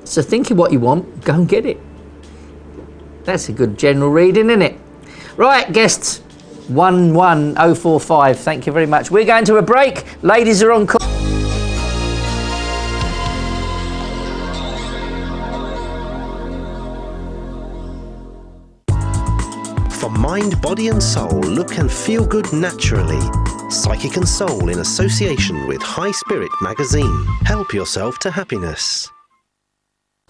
So think of what you want, go and get it. That's a good general reading, isn't it? Right, guests, 11045, thank you very much. We're going to a break. Ladies are on call. For mind, body and soul, look and feel good naturally. Psychic and Soul in association with High Spirit magazine. Help yourself to happiness.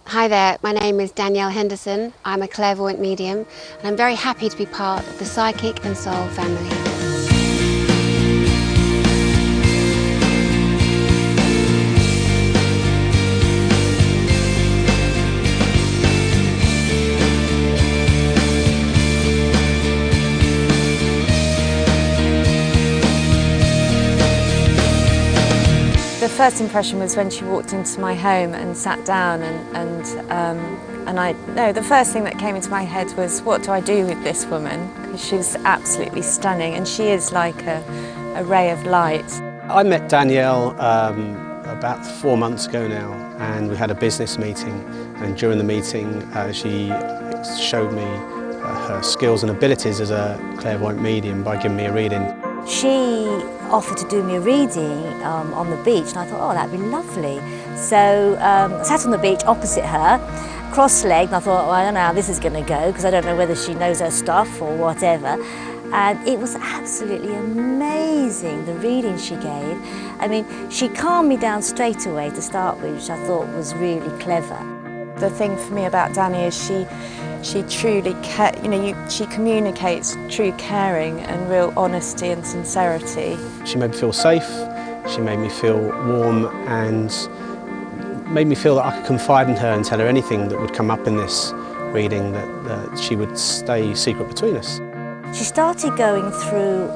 Hi there, my name is Danielle Henderson. I'm a clairvoyant medium and I'm very happy to be part of the Psychic and Soul family. The first impression was when she walked into my home and sat down, the first thing that came into my head was, what do I do with this woman? Because she was absolutely stunning, and she is like a ray of light. I met Danielle about 4 months ago now, and we had a business meeting, and during the meeting she showed me her skills and abilities as a clairvoyant medium by giving me a reading. She offered to do me a reading on the beach, and I thought, oh, that'd be lovely. So I sat on the beach opposite her, cross-legged, and I thought, well, I don't know how this is going to go, because I don't know whether she knows her stuff or whatever. And it was absolutely amazing, the reading she gave. I mean, she calmed me down straight away to start with, which I thought was really clever. The thing for me about Danny is she truly, she communicates true caring and real honesty and sincerity. She made me feel safe, she made me feel warm, and made me feel that I could confide in her and tell her anything that would come up in this reading, that she would stay secret between us. She started going through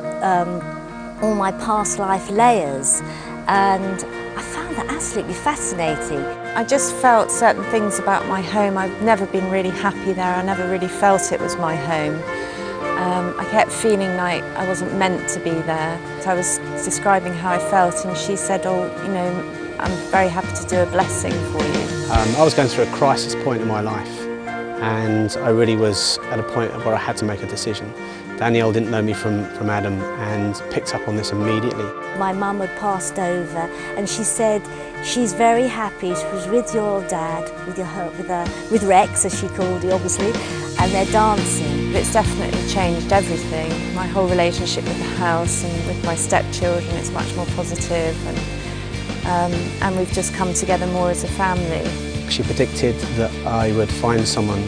all my past life layers, and I found that absolutely fascinating. I just felt certain things about my home. I've never been really happy there. I never really felt it was my home. I kept feeling like I wasn't meant to be there. So I was describing how I felt, and she said, oh, I'm very happy to do a blessing for you. I was going through a crisis point in my life, and I really was at a point where I had to make a decision. Danielle didn't know me from Adam and picked up on this immediately. My mum had passed over, and she said she's very happy. She was with your dad, with Rex, as she called you, obviously, and they're dancing. It's definitely changed everything. My whole relationship with the house and with my stepchildren, it's much more positive, and we've just come together more as a family. She predicted that I would find someone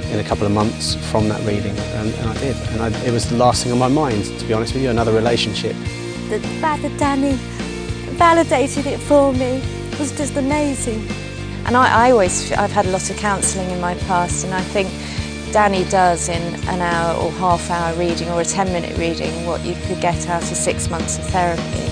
in a couple of months from that reading, and I did. And it was the last thing on my mind, to be honest with you, another relationship. The fact that Danny validated it for me was just amazing. And I've had a lot of counselling in my past, and I think Danny does in an hour or half-hour reading or a 10-minute reading what you could get out of 6 months of therapy.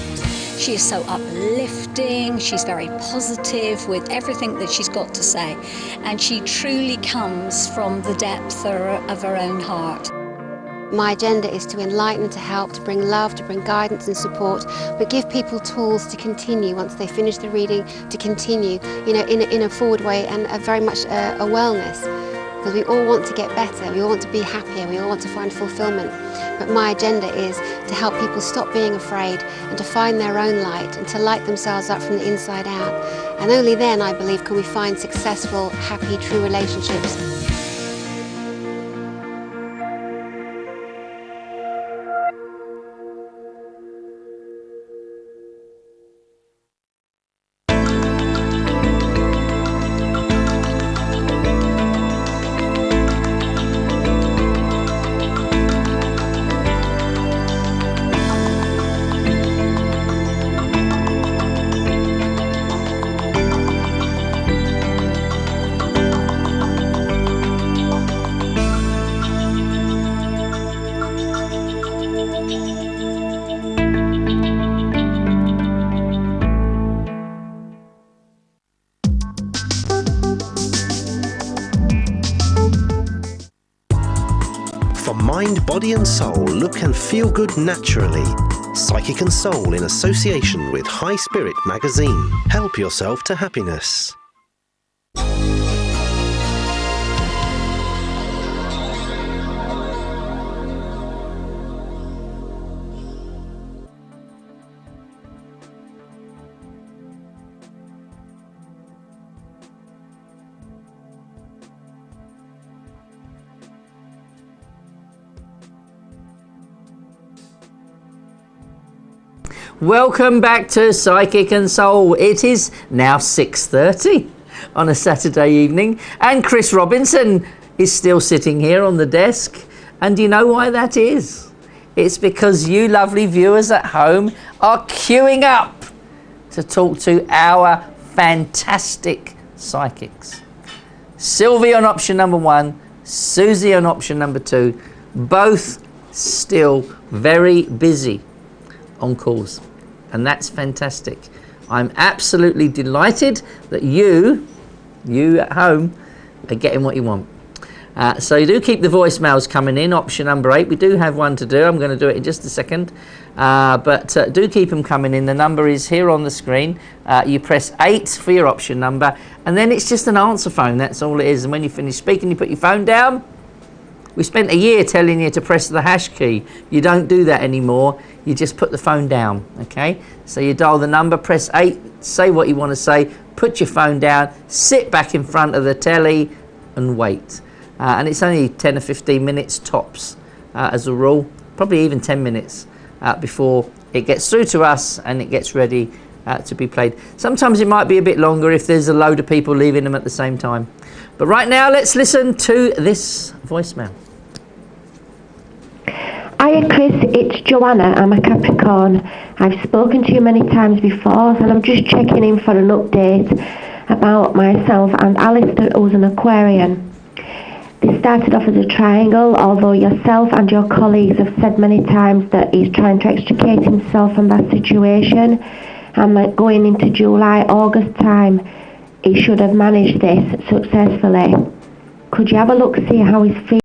She is so uplifting, she's very positive with everything that she's got to say, and she truly comes from the depth of her own heart. My agenda is to enlighten, to help, to bring love, to bring guidance and support, but give people tools to continue once they finish the reading, to continue, in a forward way, and very much a wellness. Because we all want to get better, we all want to be happier, we all want to find fulfillment. But my agenda is to help people stop being afraid and to find their own light and to light themselves up from the inside out. And only then, I believe, can we find successful, happy, true relationships. Mind, body and soul, look and feel good naturally. Psychic and Soul in association with High Spirit magazine. Help yourself to happiness. Welcome back to Psychic and Soul. It is now 6:30 on a Saturday evening, and Chris Robinson is still sitting here on the desk. And do you know why that is? It's because you lovely viewers at home are queuing up to talk to our fantastic psychics. Sylvie on option number 1, Susie on option number 2, both still very busy on calls, and that's fantastic. I'm absolutely delighted that you at home are getting what you want. So you do keep the voicemails coming in, option number 8. We do have one to do. I'm going to do it in just a second, but do keep them coming in. The number is here on the screen. You press 8 for your option number, and then it's just an answer phone. That's all it is. And when you finish speaking, you put your phone down. We spent a year telling you to press the hash key. You don't do that anymore. You just put the phone down, okay? So you dial the number, press 8, say what you want to say, put your phone down, sit back in front of the telly and wait. And it's only 10 or 15 minutes tops as a rule, probably even 10 minutes before it gets through to us and it gets ready to be played. Sometimes it might be a bit longer if there's a load of people leaving them at the same time. But right now, let's listen to this voicemail. Hiya Chris, it's Joanna, I'm a Capricorn. I've spoken to you many times before, and I'm just checking in for an update about myself and Alistair, who's an Aquarian. This started off as a triangle, although yourself and your colleagues have said many times that he's trying to extricate himself from that situation, and that going into July, August time, he should have managed this successfully. Could you have a look, see how he's feeling?